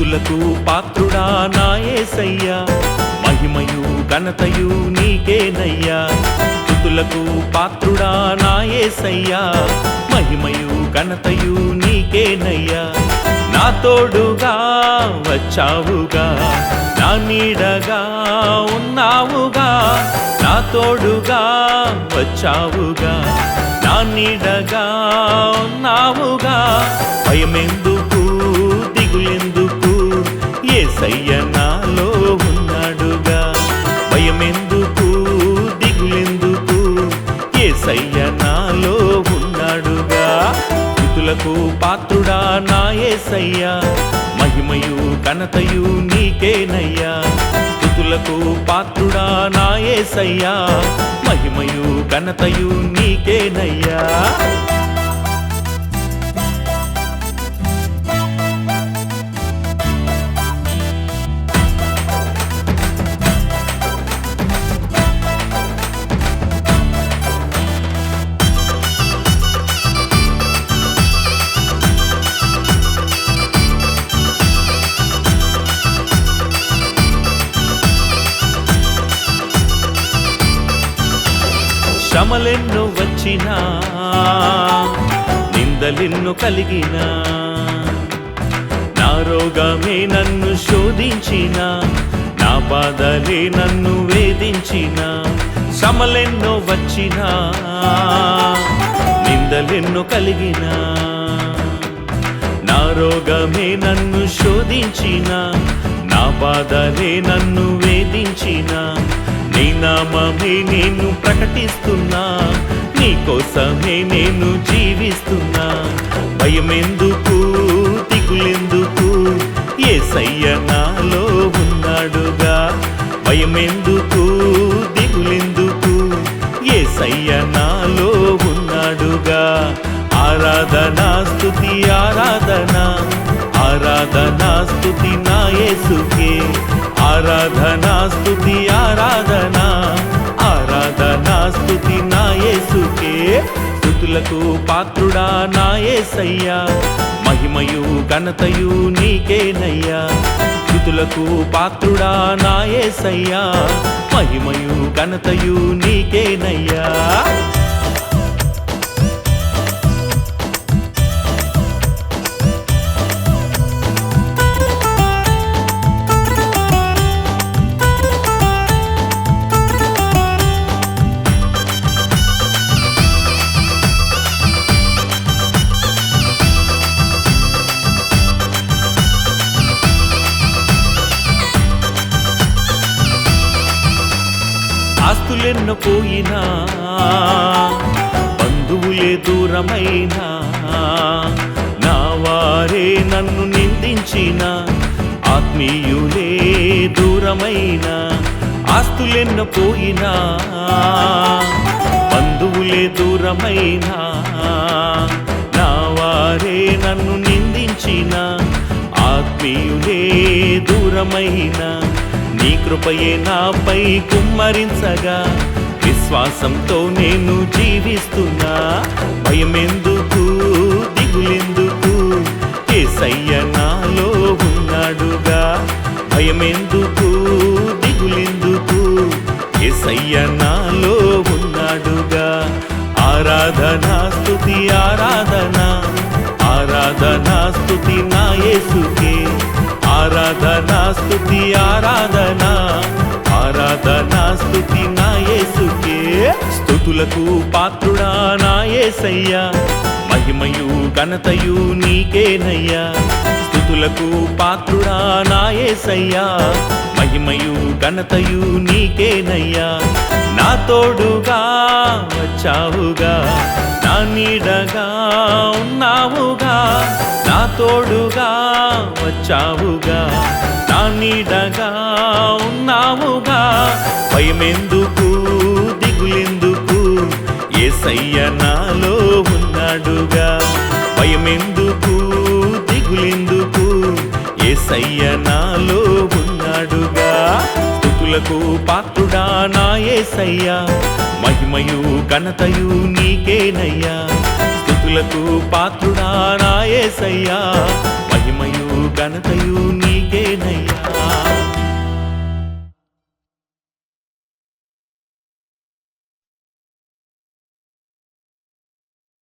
స్తుతులకు పాత్రుడా నా యేసయ్యా, మహిమయు ఘనతయు నీకేనయ్యా. స్తుతులకు పాత్రుడా నా యేసయ్యా, మహిమయు ఘనతయు నీకేనయ్యా. నా తోడుగా వచ్చావుగా, నా నీడగా ఉన్నావుగా. నా తోడుగా వచ్చావుగా, నా నీడగా ఉన్నావుగా. భయమెందుకు దిగులెందుకు, యేసయ్య నాలో ఉన్నాడుగా. భయమెందుకు దిగులెందుకు, యేసయ్య నాలో ఉన్నాడుగా. స్తుతులకు పాత్రుడా నా యేసయ్యా, మహిమయు ఘనతయు నీకేనయ్యా. స్తుతులకు పాత్రుడా నా యేసయ్యా, మహిమయు ఘనతయు నీకేనయ్యా. శ్రమలెన్నో వచ్చినా, నిందలెన్నో కలిగినా, నా రోగమే నన్ను శోధించిన, నా బాధలే నన్ను వేధించిన. శ్రమలెన్నో వచ్చినా, నిందలెన్నో కలిగినా, నా రోగమే నన్ను శోధించిన, నా బాధలే నన్ను వేధించిన. నీ నామమే నేను ప్రకటిస్తున్నా, నీ కోసమే నేను జీవిస్తున్నా. భయమెందుకు దిగులెందుకు, యేసయ్య నాలో ఉన్నాడుగా. భయమెందుకు దిగులెందుకు, యేసయ్య నాలో ఉన్నాడుగా. ఆరాధన స్తుతి ఆరాధన, ఆరాధన స్తుతి నా యేసుకే. ఆరాధన స్తుతి ఆరాధన, ఆరాధన స్తుతి నా యేసుకే. స్తుతులకు పాత్రుడా నా యేసయ్యా, మహిమయు ఘనతయు నీకేనయ్యా. స్తుతులకు పాత్రుడా నా యేసయ్యా, మహిమయు ఘనతయు నీకేనయ్యా. ఆస్తులెన్నో పోయినా, బంధువులే దూరమైనా, నా వారే నన్ను నిందించిన, ఆత్మీయులే దూరమైన. ఆస్తులెన్నో పోయినా, బంధువులే దూరమైనా, నా వారే నన్ను నిందించిన, ఆత్మీయులే దూరమైన. నీ కృపయే నాపై కుమ్మరించగా, విశ్వాసంతో నేను జీవిస్తున్నా. భయమెందుకు దిగులెందుకు, యేసయ్య నాలో ఉన్నాడుగా. భయమెందుకు దిగులెందుకు, యేసయ్య నాలో ఉన్నాడుగా. ఆరాధన స్తుతి ఆరాధన, ఆరాధన స్తుతి నా యేసుకే. ఆరాధన స్తుతి ఆరాధన, ఆరాధన స్తుతి నా యేసుకే. స్తుతులకు పాత్రుడా నా యేసయ్యా, మహిమయు ఘనతయు నీకేనయ్యా. స్తుతులకు పాత్రుడా నా యేసయ్యా, మహిమయు ఘనతయు నీకేనయ్యా. నా తోడుగా వచ్చావుగా, నా నీడగా ఉన్నావుగా. నా తోడుగా వచ్చావుగా, నా నీడగా ఉన్నావుగా. భయమెందుకు దిగులెందుకు, యేసయ్య నాలో ఉన్నాడుగా. భయమెందుకు దిగులెందుకు, యేసయ్య నాలో ఉన్నాడుగా. స్తుతులకు పాత్రుడా నా యేసయ్యా, మహిమయు ఘనతయు నీకేనయ్యా. స్తుతులకు పాత్రుడా నా యేసయ్యా, మహిమయు ఘనతయు